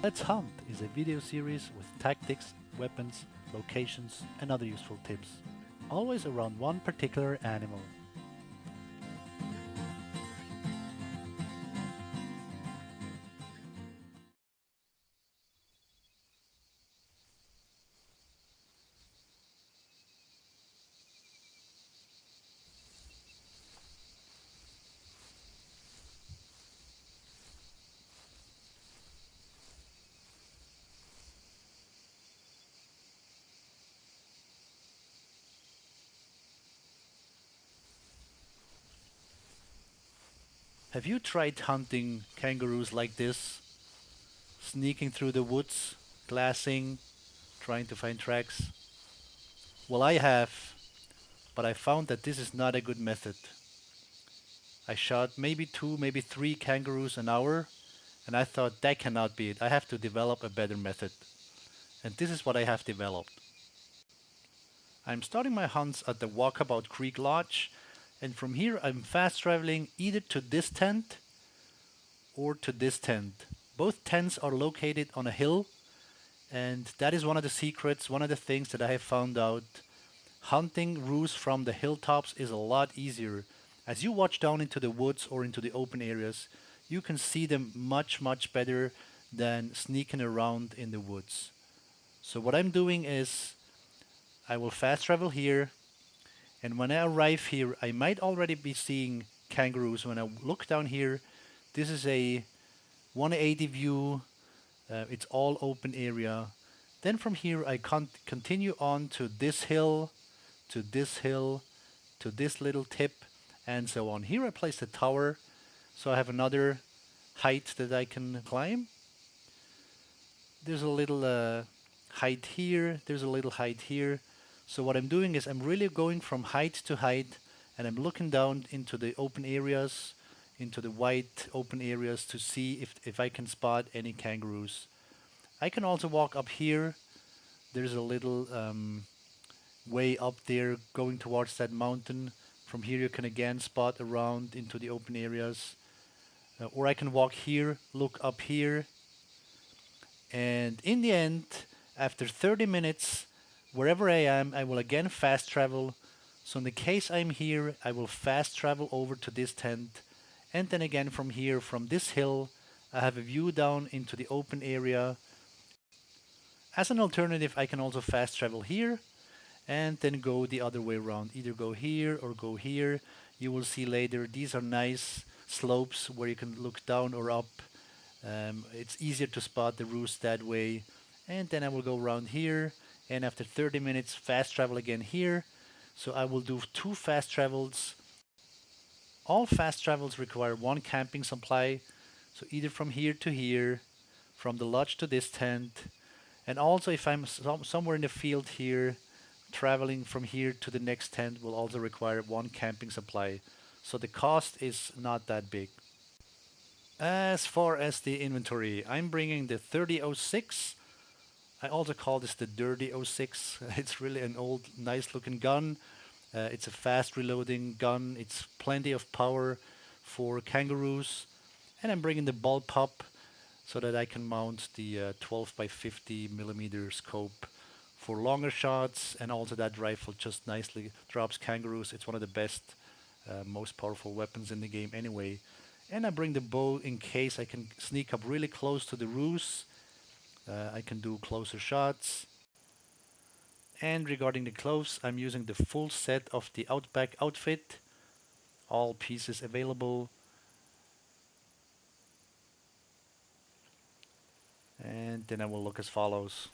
Let's Hunt is a video series with tactics, weapons, locations, and other useful tips, always around one particular animal. Have you tried hunting kangaroos like this? Sneaking through the woods, glassing, trying to find tracks? Well, I have, but I found that this is not a good method. I shot maybe two, maybe three kangaroos an hour, and I thought that cannot be it. I have to develop a better method. And this is what I have developed. I'm starting my hunts at the Walkabout Creek Lodge, and from here I'm fast traveling either to this tent or to this tent. Both tents are located on a hill, and that is one of the secrets, one of the things that I have found out. Hunting roos from the hilltops is a lot easier. As you watch down into the woods or into the open areas, you can see them much better than sneaking around in the woods. So what I'm doing is I will fast travel here, and when I arrive here, I might already be seeing kangaroos. When I look down here, this is a 180 view. It's all open area. Then from here, I continue on to this hill, to this hill, to this little tip, and so on. Here I place the tower, so I have another height that I can climb. There's a little height here, there's a little height here. So what I'm doing is I'm really going from height to height, and I'm looking down into the open areas, into the white open areas to see if I can spot any kangaroos. I can also walk up here. There's a little way up there going towards that mountain. From here you can again spot around into the open areas. Or I can walk here, look up here, and in the end, after 30 minutes, wherever I am, I will again fast travel. So in the case I'm here, I will fast travel over to this tent, and then again from here, from this hill, I have a view down into the open area. As an alternative, I can also fast travel here and then go the other way around. Either go here or go here. You will see later, these are nice slopes where you can look down or up. It's easier to spot the roost that way. And then I will go around here, and after 30 minutes fast travel again here. So I will do two fast travels. All fast travels require one camping supply, so either from here to here, from the lodge to this tent, and also if I'm somewhere in the field here, traveling from here to the next tent will also require one camping supply. So the cost is not that big. As far as the inventory, I'm bringing the 3006. I also call this the Dirty 06. It's really an old, nice looking gun. It's a fast reloading gun. It's plenty of power for kangaroos. And I'm bringing the bullpup so that I can mount the 12 by 50 millimeter scope for longer shots, and also that rifle just nicely drops kangaroos. It's one of the best, most powerful weapons in the game anyway. And I bring the bow in case I can sneak up really close to the roos. I can do closer shots. And regarding the clothes, I'm using the full set of the Outback outfit. All pieces available. And then I will look as follows.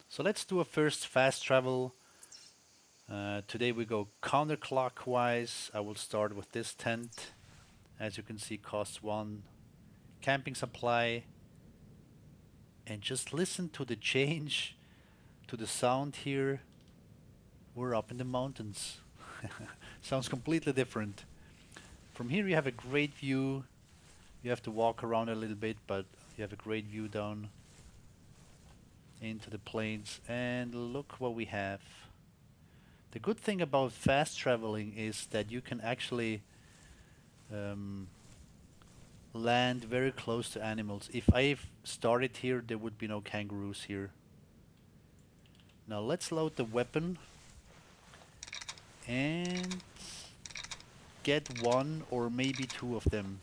So let's do a first fast travel. Today we go counterclockwise. I will start with this tent. As you can see, costs 1 camping supply. And just listen to the change to the sound here. We're up in the mountains. Sounds completely different. From here you have a great view. You have to walk around a little bit, but you have a great view down into the plains. And look what we have. The good thing about fast traveling is that you can actually land very close to animals. If I started here, there would be no kangaroos here. Now let's load the weapon and get one or maybe two of them.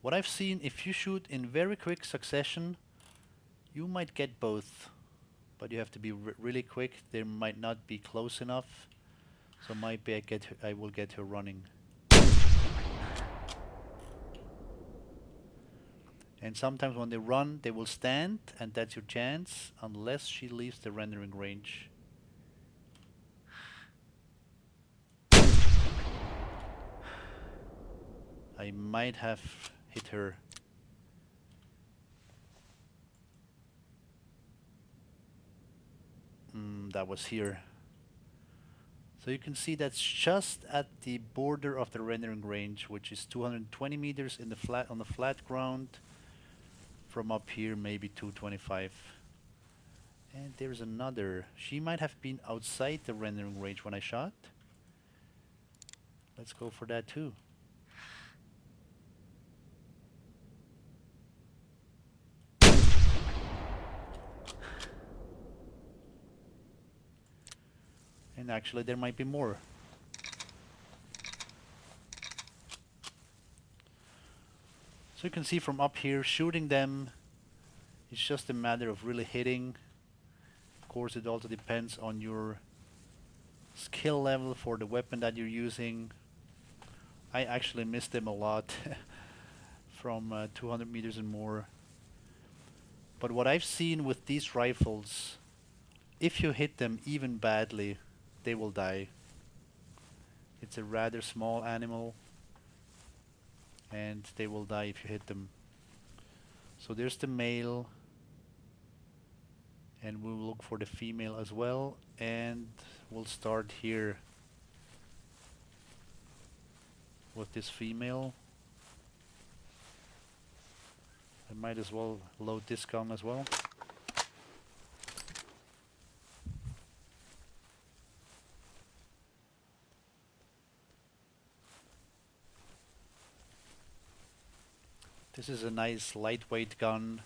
What I've seen, if you shoot in very quick succession, you might get both, but you have to be really quick. They might not be close enough, so maybe I will get her running. And sometimes when they run, they will stand, and that's your chance, unless she leaves the rendering range. I might have hit her. That was here. So you can see that's just at the border of the rendering range, which is 220 meters in the flat on the flat ground. From up here, maybe 225. And there's another. She might have been outside the rendering range when I shot. Let's go for that too. And actually there might be more. So you can see from up here, shooting them, it's just a matter of really hitting. Of course, it also depends on your skill level for the weapon that you're using. I actually missed them a lot from 200 meters and more. But what I've seen with these rifles, if you hit them even badly, they will die. It's a rather small animal, and they will die if you hit them. So there's the male, and we'll look for the female as well, and we'll start here with this female. I might as well load this gun as well. This is a nice lightweight gun,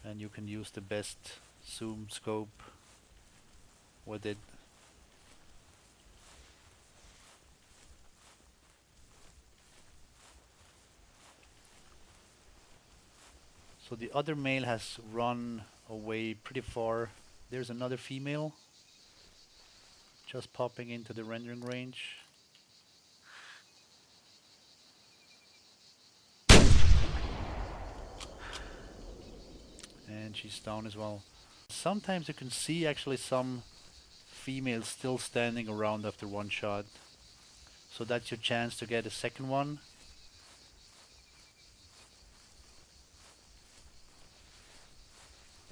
and you can use the best zoom scope with it. So the other male has run away pretty far. There's another female just popping into the rendering range. And she's down as well. Sometimes you can see actually some females still standing around after one shot. So that's your chance to get a second one.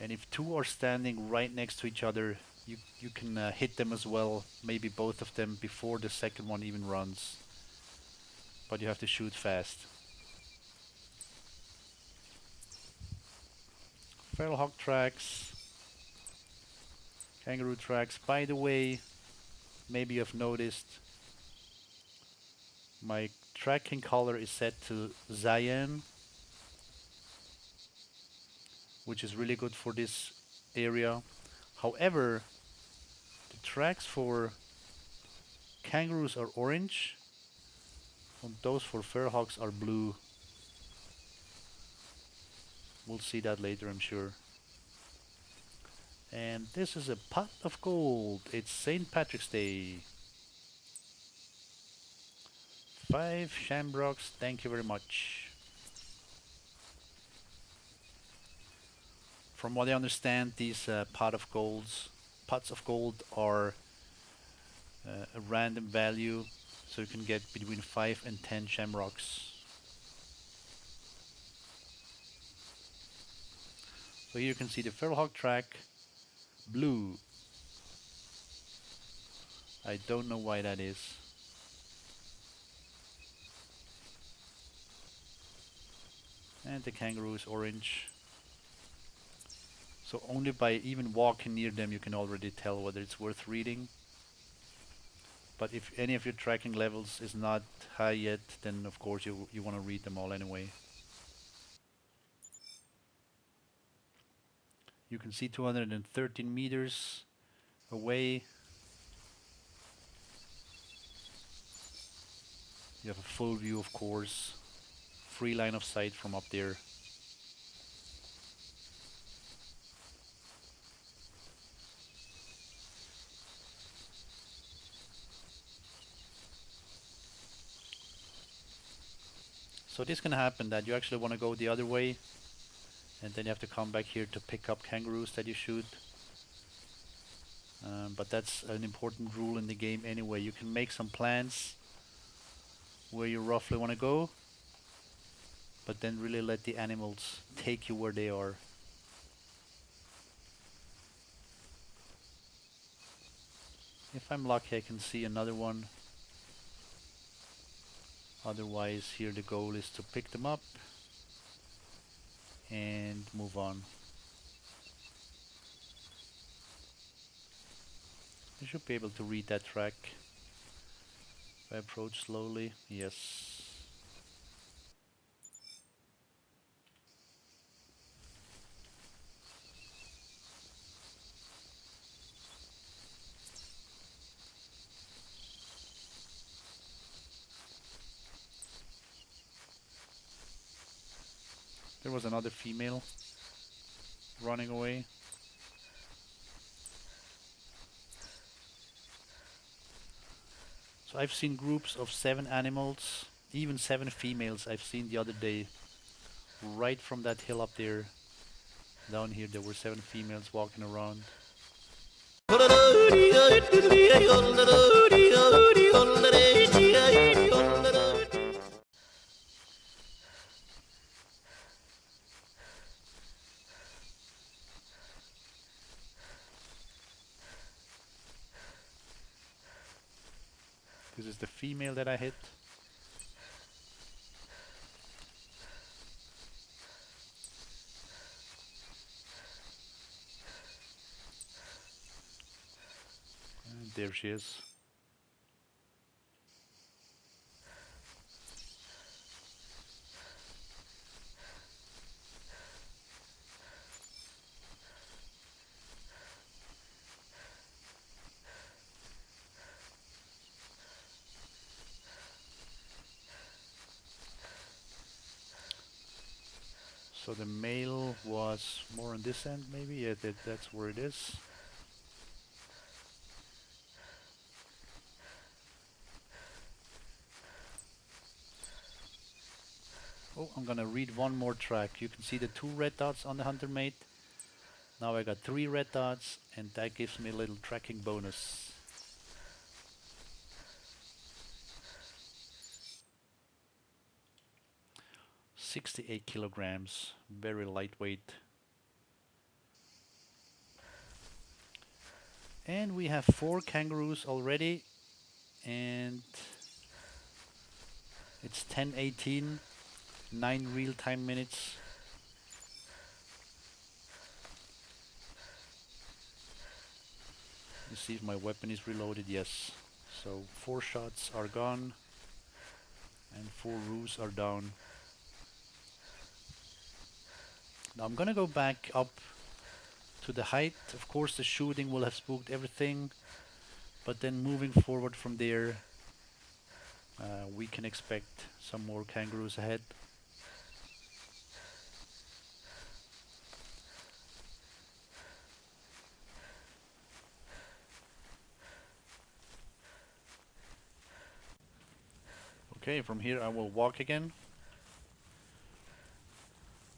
And if two are standing right next to each other, you can hit them as well, maybe both of them before the second one even runs. But you have to shoot fast. Feral hog tracks, kangaroo tracks. By the way, maybe you've noticed my tracking color is set to cyan, which is really good for this area. However, the tracks for kangaroos are orange, and those for feral hogs are blue. We'll see that later, I'm sure. And this is a pot of gold. It's St. Patrick's Day. 5 shamrocks, thank you very much. From what I understand, these pots of gold are a random value, so you can get between 5 and 10 shamrocks. So here you can see the feral hog track, blue. I don't know why that is. And the kangaroo is orange. So only by even walking near them you can already tell whether it's worth reading. But if any of your tracking levels is not high yet, then of course you want to read them all anyway. You can see 213 meters away. You have a full view, of course. Free line of sight from up there. So this can happen that you actually want to go the other way, and then you have to come back here to pick up kangaroos that you shoot. But that's an important rule in the game anyway. You can make some plans where you roughly want to go, but then really let the animals take you where they are. If I'm lucky, I can see another one. Otherwise, here the goal is to pick them up and move on. I should be able to read that track. If I approach slowly, yes. There was another female running away. So I've seen groups of 7 animals, even 7 females I've seen the other day. Right from that hill up there, down here there were 7 females walking around. This is the female that I hit. And there she is. So the male was more on this end maybe? Yeah, that's where it is. Oh, I'm gonna read one more track. You can see the 2 red dots on the hunter mate. Now I got 3 red dots, and that gives me a little tracking bonus. "68 kilograms, very lightweight." And we have 4 kangaroos already, and it's 10:18, 9 real-time minutes. You see if my weapon is reloaded, yes. So 4 shots are gone, and 4 roos are down. Now I'm gonna go back up to the height. Of course the shooting will have spooked everything, but then moving forward from there, we can expect some more kangaroos ahead. Okay, from here I will walk again.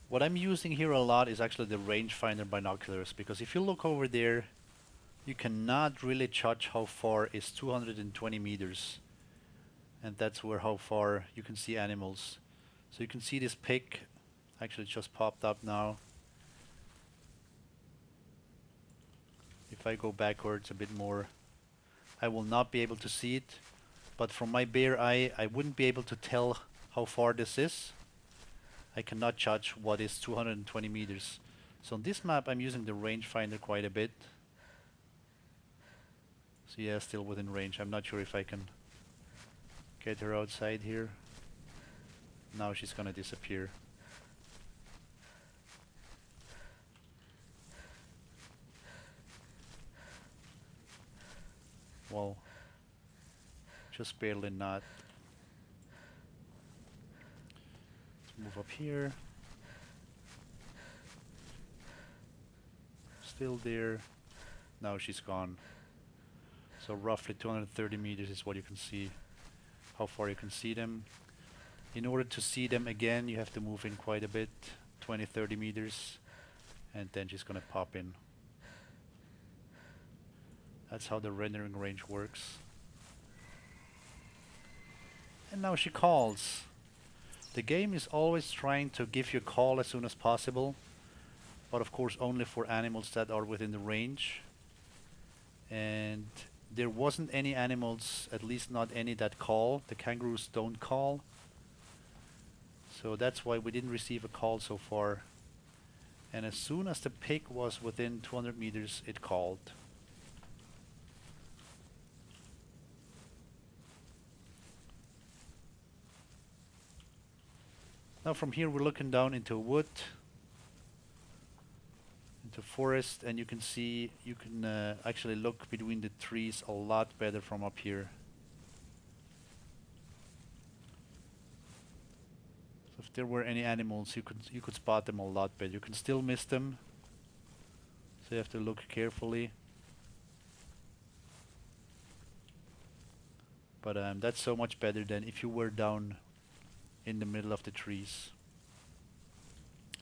What I'm using here a lot is actually the rangefinder binoculars, because if you look over there, you cannot really judge how far is 220 meters. And that's where how far you can see animals. So you can see this pig actually just popped up now. If I go backwards a bit more, I will not be able to see it. But from my bare eye, I wouldn't be able to tell how far this is. I cannot judge what is 220 meters. So on this map, I'm using the rangefinder quite a bit. So yeah, still within range. I'm not sure if I can get her outside here. Now she's gonna disappear. Well, just barely not. Let's move up here. Still there. Now she's gone. So roughly 230 meters is what you can see, how far you can see them. In order to see them again, you have to move in quite a bit, 20-30 meters, and then she's gonna pop in. That's how the rendering range works. And now she calls. The game is always trying to give you a call as soon as possible, but of course only for animals that are within the range. And there wasn't any animals, at least not any that call. The kangaroos don't call. So that's why we didn't receive a call so far. And as soon as the pig was within 200 meters, it called. Now from here we're looking down into a wood, into forest, and you can see, you can actually look between the trees a lot better from up here. So if there were any animals, you could spot them a lot better. You can still miss them, so you have to look carefully. But that's so much better than if you were down in the middle of the trees.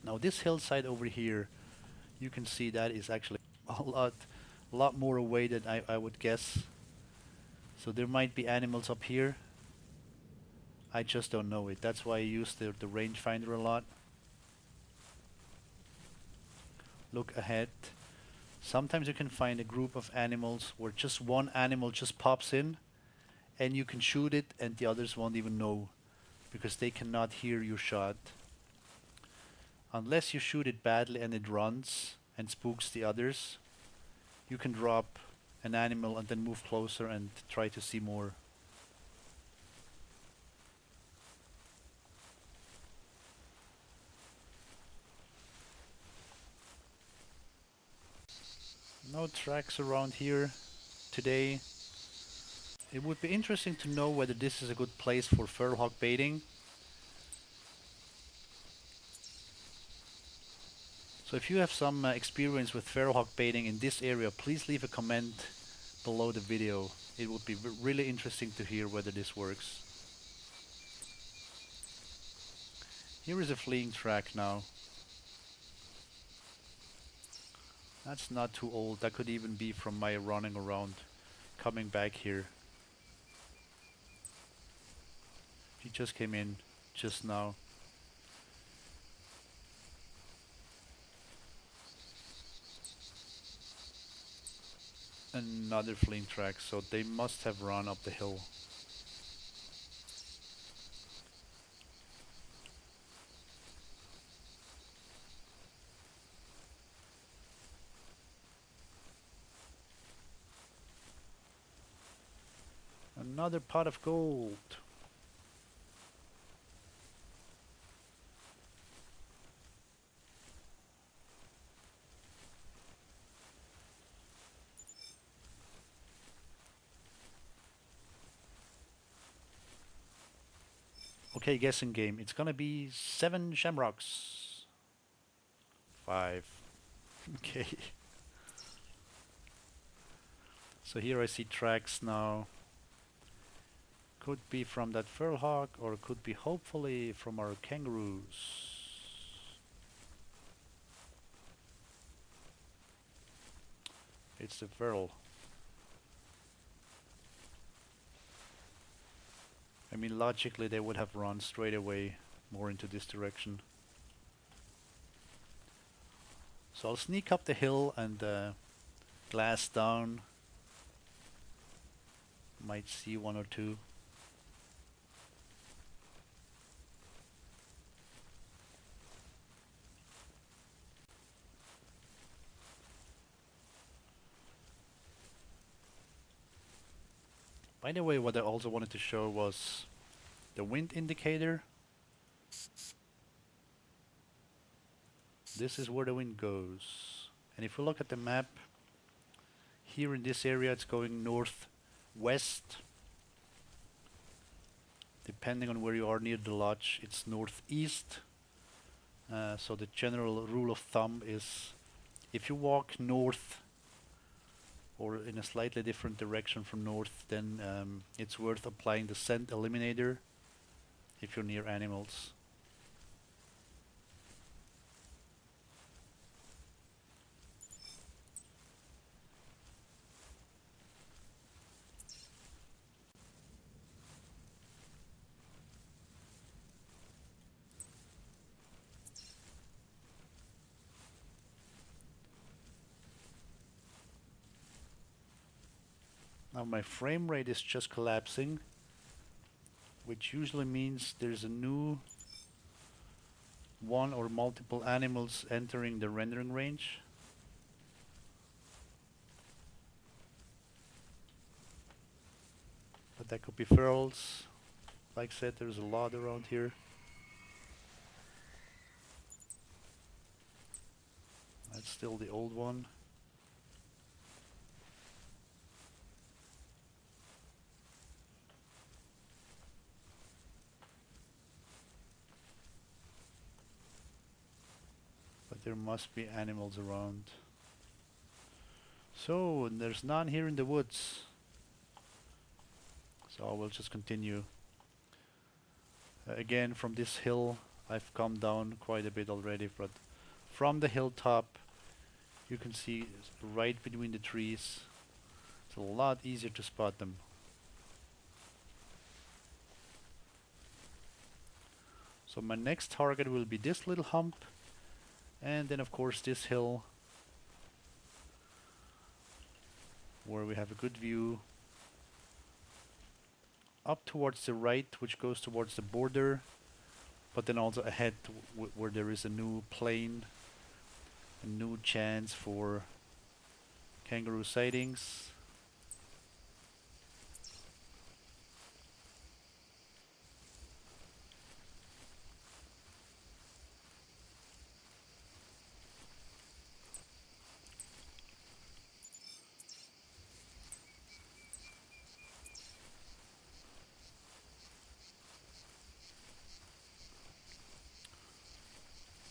Now this hillside over here, you can see that is actually a lot more away than I would guess. So there might be animals up here. I just don't know it. That's why I use the rangefinder a lot. Look ahead. Sometimes you can find a group of animals where just one animal just pops in and you can shoot it and the others won't even know because they cannot hear your shot. Unless you shoot it badly and it runs and spooks the others, you can drop an animal and then move closer and try to see more. No tracks around here today. It would be interesting to know whether this is a good place for feral hog baiting. So if you have some experience with feral hog baiting in this area, please leave a comment below the video. It would be really interesting to hear whether this works. Here is a fleeing track now. That's not too old. That could even be from my running around, coming back here. He just came in just now. Another fleeing track, so they must have run up the hill. Another pot of gold. Okay, guessing game. It's gonna be 7 shamrocks. 5. Okay. So here I see tracks now. Could be from that feral hog, or could be hopefully from our kangaroos. It's the feral. I mean, logically they would have run straight away more into this direction. So I'll sneak up the hill and glass down. Might see 1 or 2. By the way, what I also wanted to show was the wind indicator. This is where the wind goes. And if we look at the map, here in this area it's going northwest. Depending on where you are near the lodge, it's northeast. So the general rule of thumb is if you walk north or in a slightly different direction from north, then it's worth applying the scent eliminator if you're near animals. Now my frame rate is just collapsing, which usually means there's a new one or multiple animals entering the rendering range. But that could be ferals. Like I said, there's a lot around here. That's still the old one. But there must be animals around. So, and there's none here in the woods. So I will just continue. Again, from this hill, I've come down quite a bit already, but from the hilltop, you can see right between the trees. It's a lot easier to spot them. So my next target will be this little hump, and then of course this hill, where we have a good view. Up towards the right, which goes towards the border, but then also ahead where there is a new plain, a new chance for kangaroo sightings.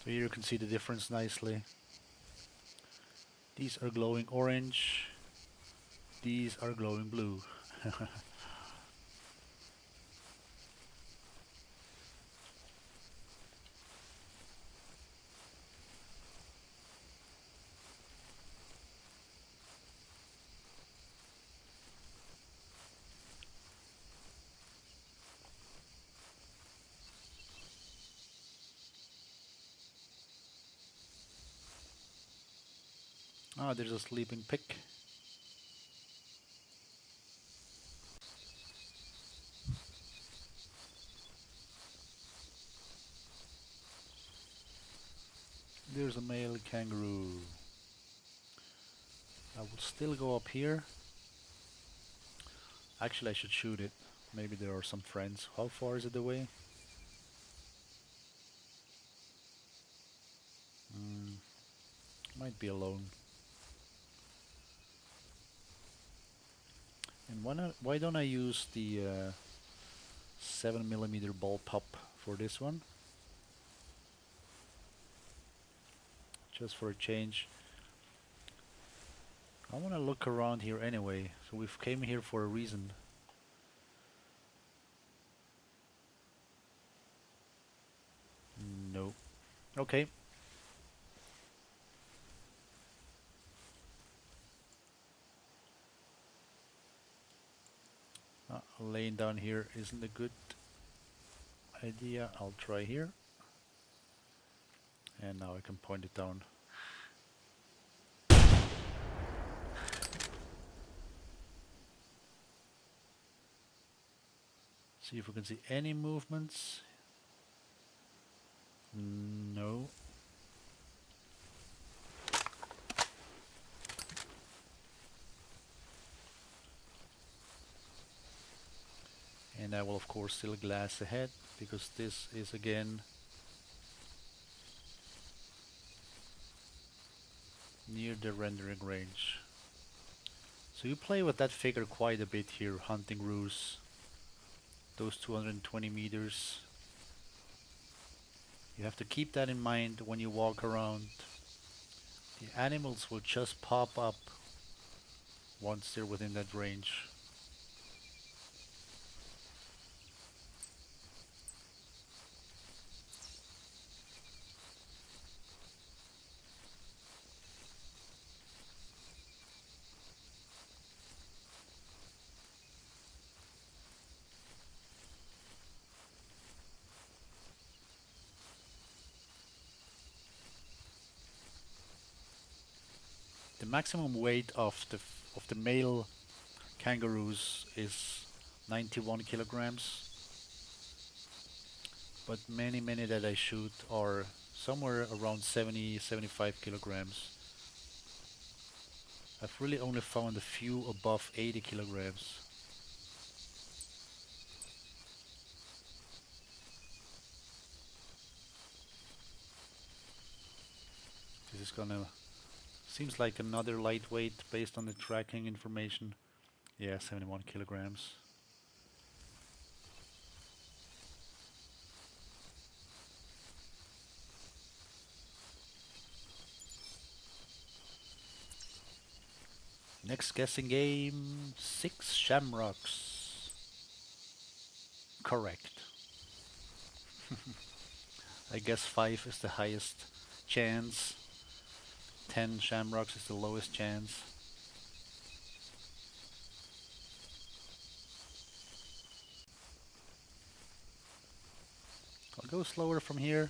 So here you can see the difference nicely. These are glowing orange. These are glowing blue. Ah, there's a sleeping pig. There's a male kangaroo. I will still go up here. Actually, I should shoot it. Maybe there are some friends. How far is it away? Might be alone. And why don't I use the 7mm ball pop for this one? Just for a change. I want to look around here anyway. So we've came here for a reason. No. Okay. Laying down here isn't a good idea. I'll try here. And now I can point it down. See if we can see any movements. No. And I will of course still glass ahead because this is again near the rendering range. So you play with that figure quite a bit here, hunting roos. Those 220 meters. You have to keep that in mind when you walk around. The animals will just pop up once they're within that range. The maximum weight of the male kangaroos is 91 kilograms, but many that I shoot are somewhere around 70, 75 kilograms. I've really only found a few above 80 kilograms. This is gonna, seems like another lightweight based on the tracking information. Yeah, 71 kilograms. Next guessing game, 6 shamrocks. Correct. I guess 5 is the highest chance. 10 shamrocks is the lowest chance. I'll go slower from here.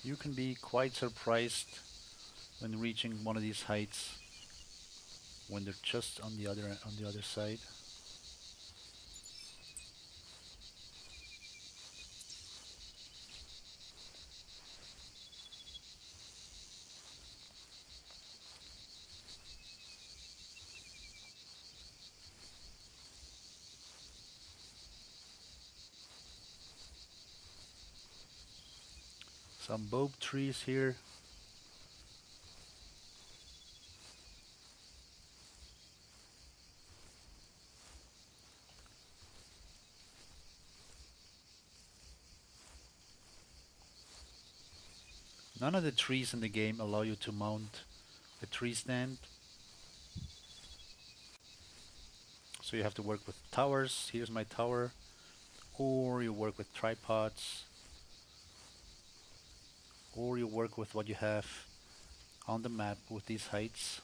You can be quite surprised when reaching one of these heights when they're just on the other side. Some boab trees here. None of the trees in the game allow you to mount a tree stand. So you have to work with towers. Here's my tower. Or you work with tripods. Or you work with what you have on the map with these heights.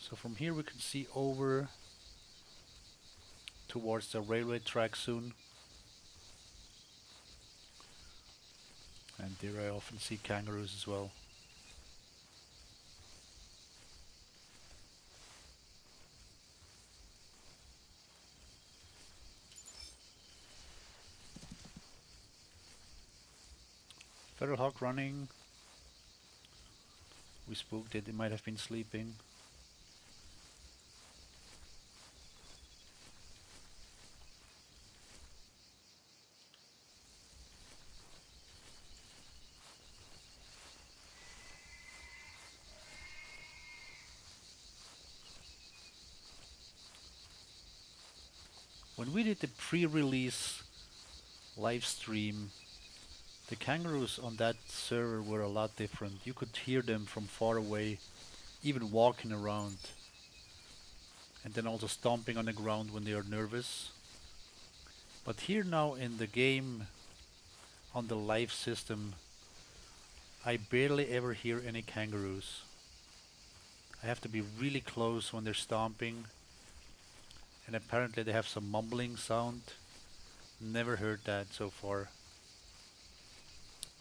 So from here we can see over towards the railway track soon. And there I often see kangaroos as well. Feral hawk running. We spooked it, it might have been sleeping. When we did the pre-release live stream, the kangaroos on that server were a lot different. You could hear them from far away, even walking around, and then also stomping on the ground when they are nervous. But here now in the game, on the live system, I barely ever hear any kangaroos. I have to be really close when they're stomping, and apparently they have some mumbling sound. Never heard that so far.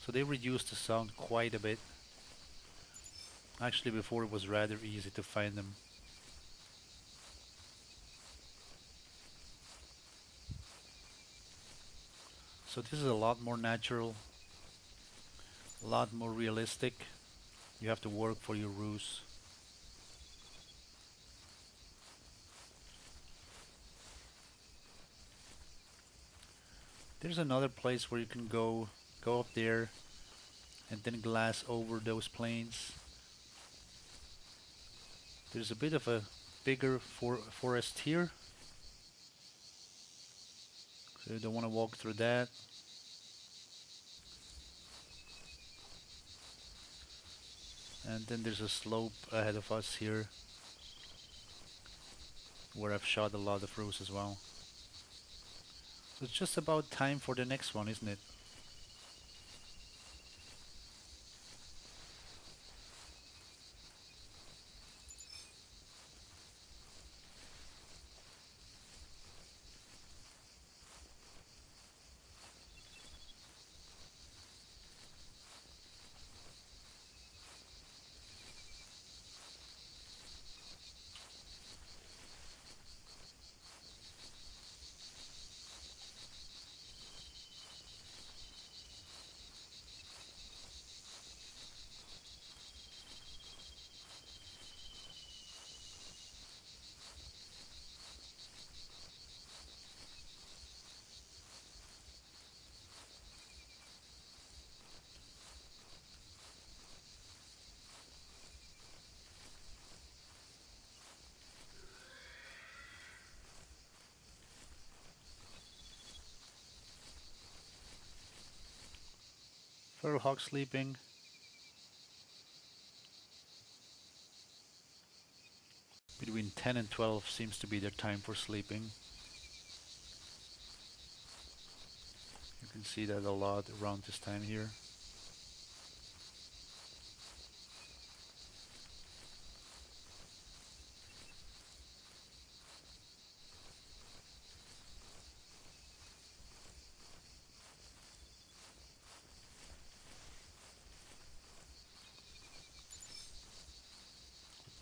So they reduced the sound quite a bit. Actually, before it was rather easy to find them. So this is a lot more natural, a lot more realistic. You have to work for your roos. There's another place where you can go up there and then glass over those plains. There's a bit of a bigger forest here, so you don't want to walk through that. And then there's a slope ahead of us here where I've shot a lot of roos as well. So it's just about time for the next one, isn't it? Feral hog sleeping. Between 10 and 12 seems to be their time for sleeping. You can see that a lot around this time here.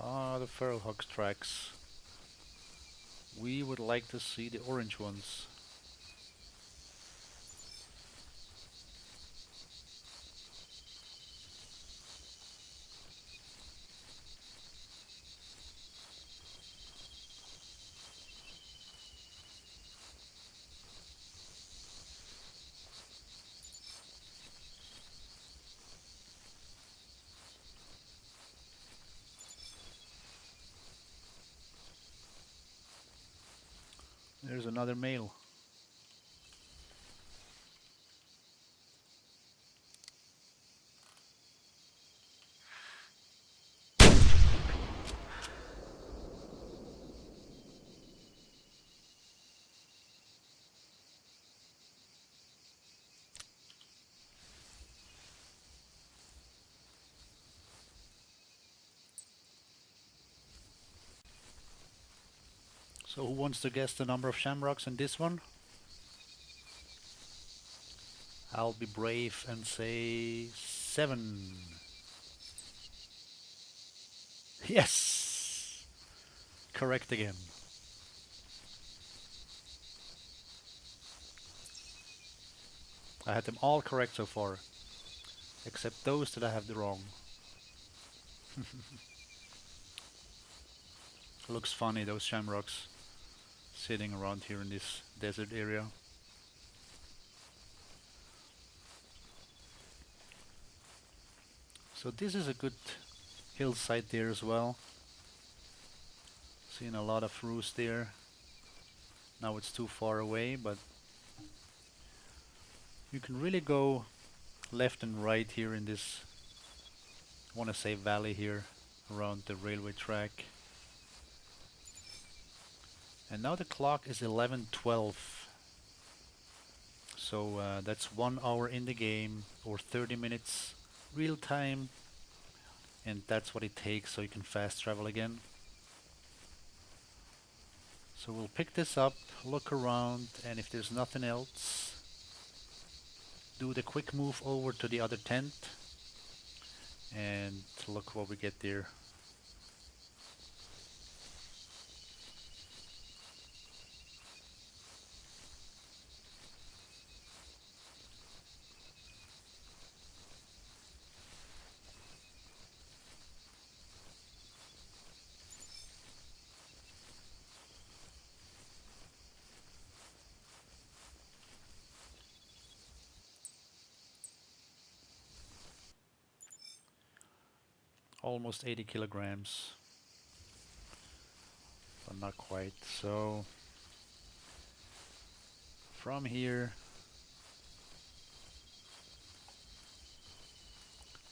Ah, the feral hog tracks. We would like to see the orange ones. There's another male. So who wants to guess the number of shamrocks in this one? I'll be brave and say 7. Yes! Correct again. I had them all correct so far, except those that I have the wrong. Looks funny, those shamrocks sitting around here in this desert area. So this is a good hillside there as well. Seeing a lot of roos there. Now it's too far away, but you can really go left and right here in this, I want to say, valley here around the railway track. And now the clock is 11:12. So that's 1 hour in the game, or 30 minutes real time, and that's what it takes so you can fast travel again. So we'll pick this up, look around, and if there's nothing else, do the quick move over to the other tent, And look what we get there. Almost 80 kilograms, but not quite. So from here,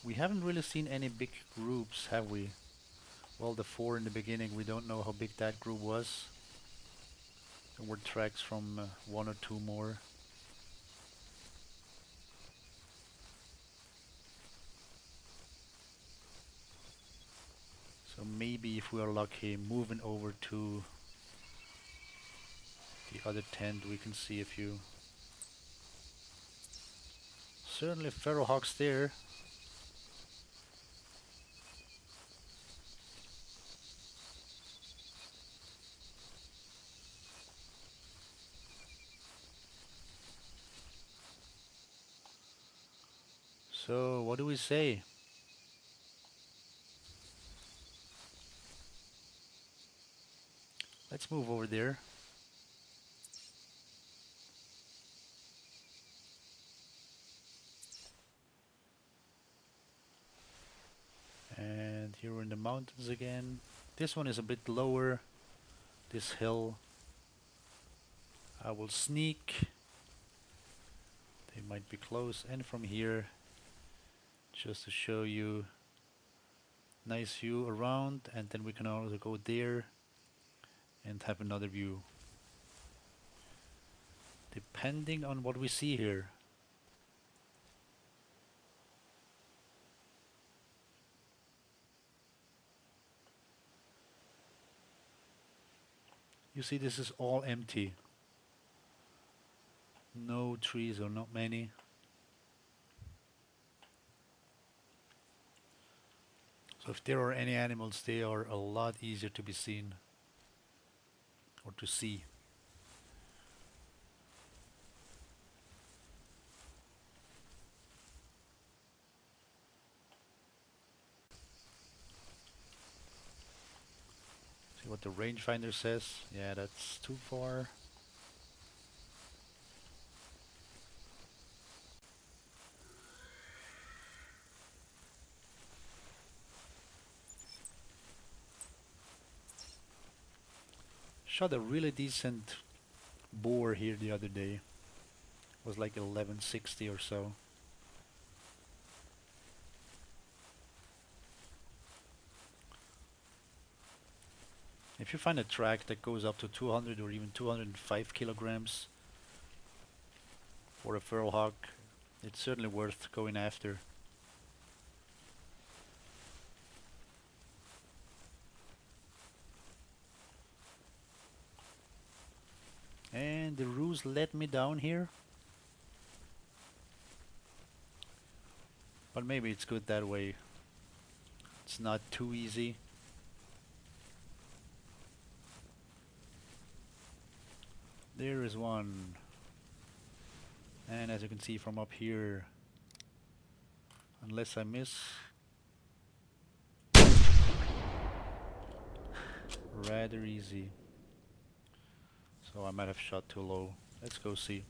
we haven't really seen any big groups, have we? Well, the 4 in the beginning, we don't know how big that group was. There were tracks from 1 or 2 more. So maybe if we are lucky, moving over to the other tent, we can see a few. Certainly feral hawks there. So what do we say? Let's move over there. And here we're in the mountains again. This one is a bit lower, this hill. I will sneak. They might be close. And from here, just to show you, nice view around. And then we can also go there and have another view. Depending on what we see here. You see this is all empty. No trees or not many. So if there are any animals, they are a lot easier to be seen or to see. See what the rangefinder says. Yeah, that's too far. Shot a really decent boar here the other day. It was like 1160 or so. If you find a track that goes up to 200 or even 205 kilograms for a feral hog, it's certainly worth going after. And the ruse let me down here. But maybe it's good that way. It's not too easy. There is one. And as you can see from up here, unless I miss, rather easy. So I might have shot too low. Let's go see.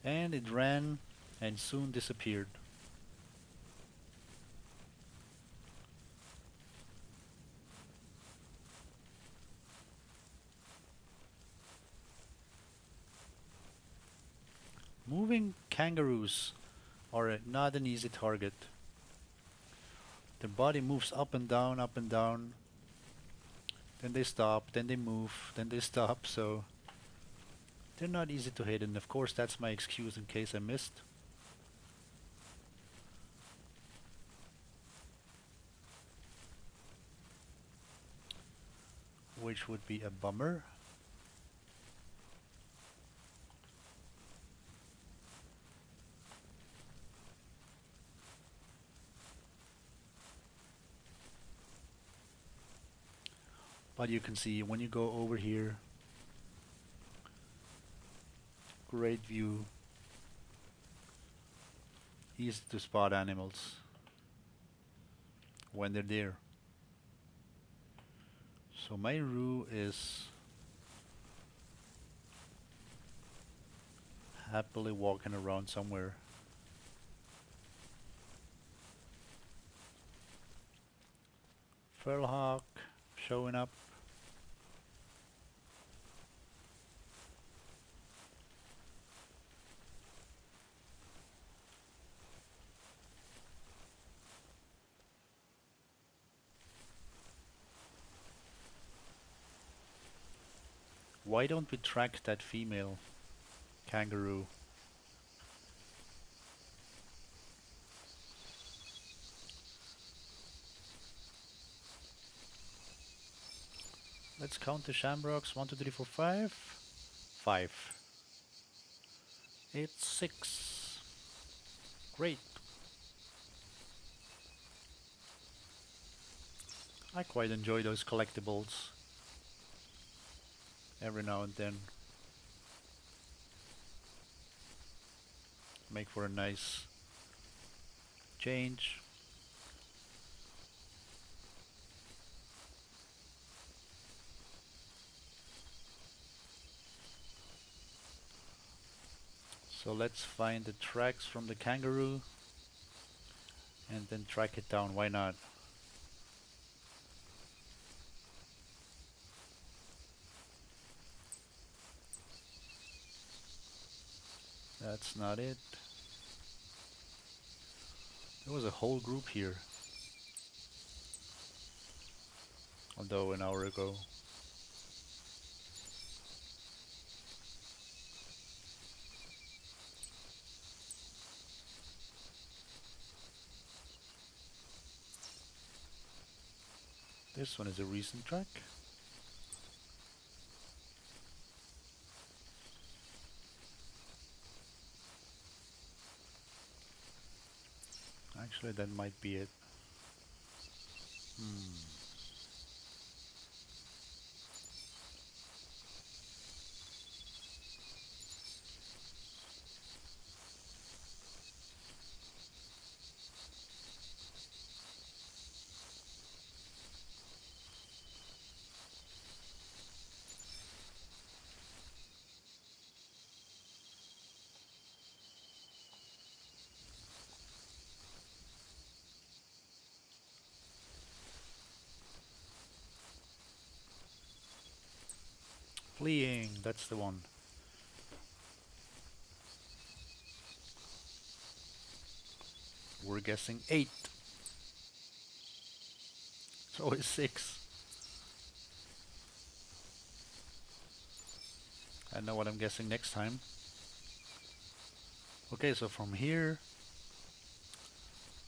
And it ran and soon disappeared. Moving kangaroos are not an easy target. Their body moves up and down, then they stop, then they move, then they stop, so they're not easy to hit, and of course that's my excuse in case I missed. Which would be a bummer. But you can see when you go over here, great view, easy to spot animals when they're there. So my roo is happily walking around somewhere. Feral hawk showing up. Why don't we track that female kangaroo? Let's count the shamrocks. 1, 2, 3, 4, 5. 5. It's 6. Great. I quite enjoy those collectibles every now and then. Make for a nice change. So let's find the tracks from the kangaroo and then track it down. Why not? That's not it. There was a whole group here, although an hour ago. This one is a recent track. Actually, that might be it. Fleeing, that's the one. We're guessing 8. It's always 6. I know what I'm guessing next time. Okay, so from here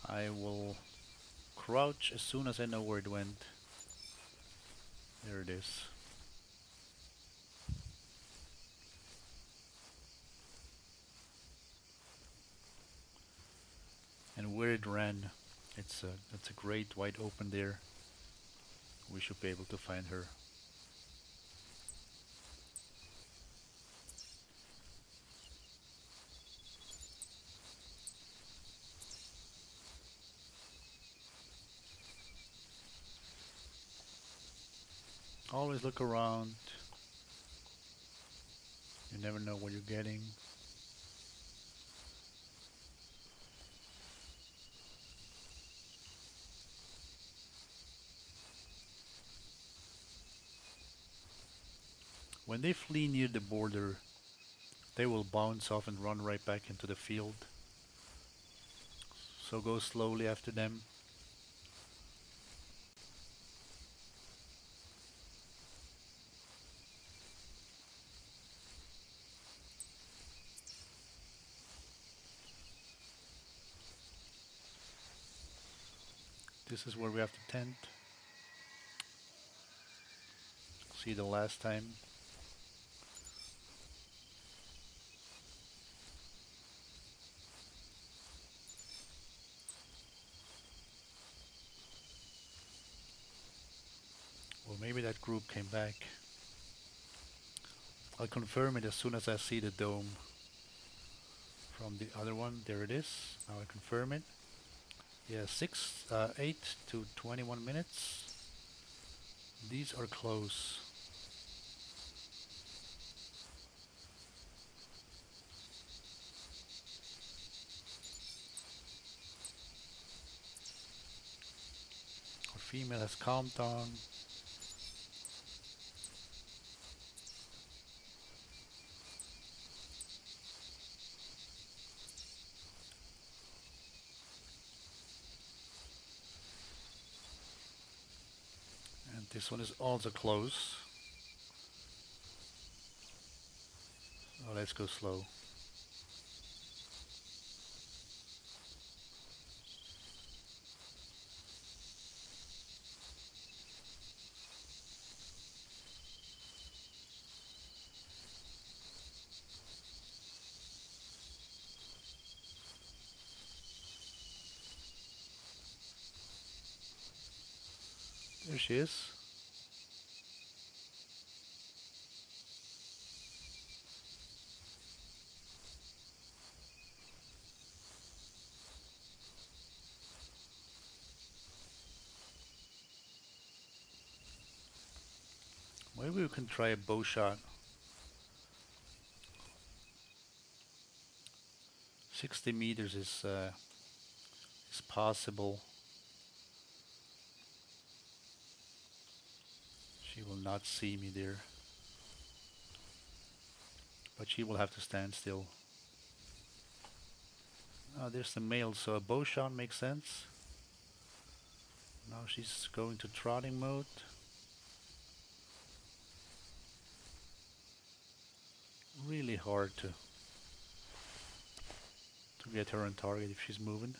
I will crouch as soon as I know where it went. There it is. And where it ran, it's a great wide open there. We should be able to find her. Always look around. You never know what you're getting. When they flee near the border, they will bounce off and run right back into the field. So go slowly after them. This is where we have to tent. See the last time. Well, maybe Maybe that group came back. I'll confirm it as soon as I see the dome from the other one. There it is. Now I confirm it. Yeah, 8 to 21 minutes. These are close. Our female has calmed down. And this one is also close. Oh, let's go slow. There she is. Maybe we can try a bow shot. 60 meters is possible. She will not see me there, but she will have to stand still. Oh, there's the male, so a bow shot makes sense. Now she's going to trotting mode. Really hard to get her on target if she's moving.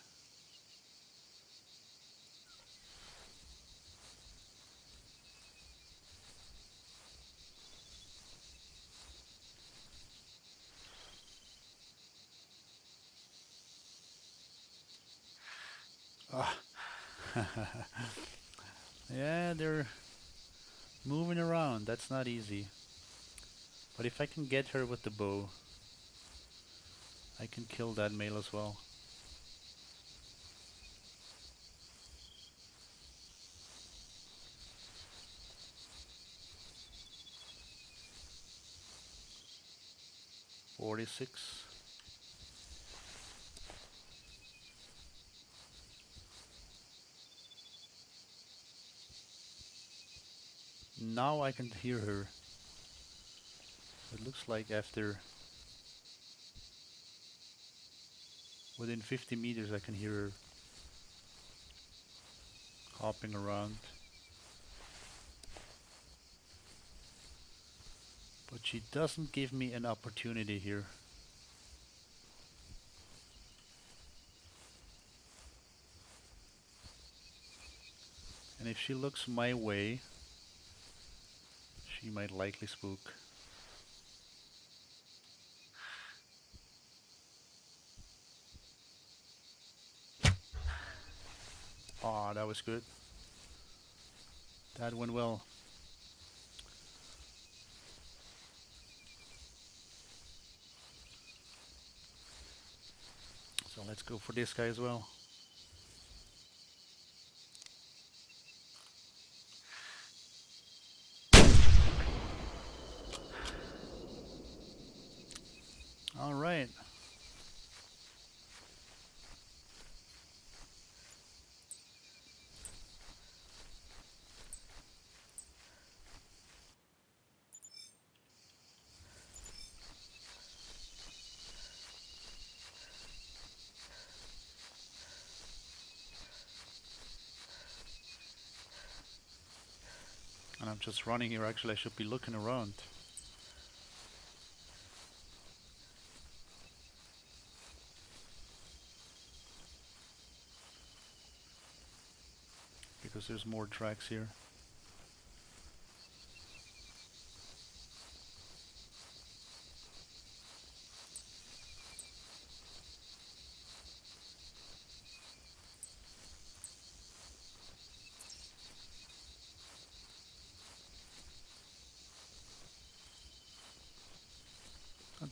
Ah. Yeah, they're moving around. That's not easy. But if I can get her with the bow, I can kill that male as well. "46. Now I can hear her. It looks like after within 50 meters I can hear her hopping around. But she doesn't give me an opportunity here. And if she looks my way, she might likely spook. Ah, that was good. That went well. So let's go for this guy as well. All right. And I'm just running here. Actually, I should be looking around. Because there's more tracks here.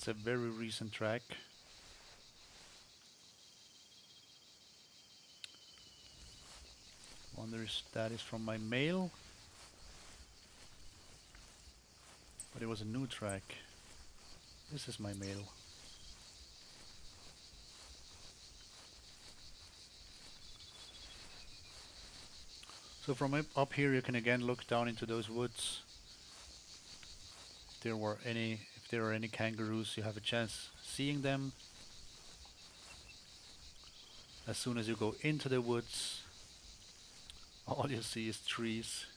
It's a very recent track. Wonder if that is from my mail, but it was a new track. This is my mail. So from up here you can again look down into those woods. If there are any kangaroos, you have a chance seeing them. As soon as you go into the woods, all you see is trees.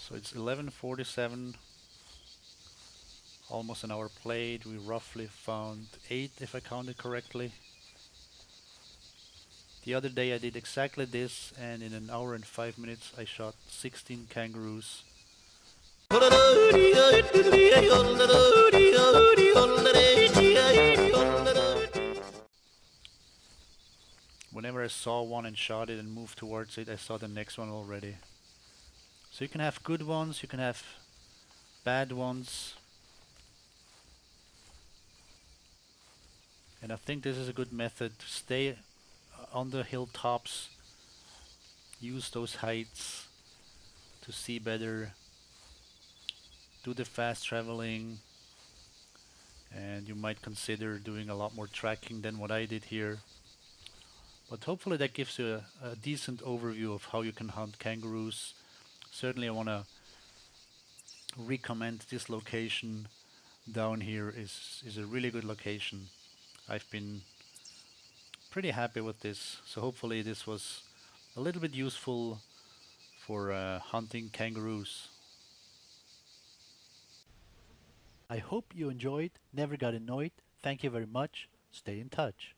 So it's 11:47, almost an hour played. We roughly found 8 if I counted correctly. The other day I did exactly this, and in an hour and 5 minutes I shot 16 kangaroos. Whenever I saw one and shot it and moved towards it, I saw the next one already. So you can have good ones, you can have bad ones. And I think this is a good method to stay on the hilltops, use those heights to see better, do the fast traveling, and you might consider doing a lot more tracking than what I did here. But hopefully that gives you a decent overview of how you can hunt kangaroos. Certainly I want to recommend this location down here. Is a really good location. I've been pretty happy with this, so hopefully this was a little bit useful for hunting kangaroos. I hope you enjoyed, never got annoyed. Thank you very much. Stay in touch.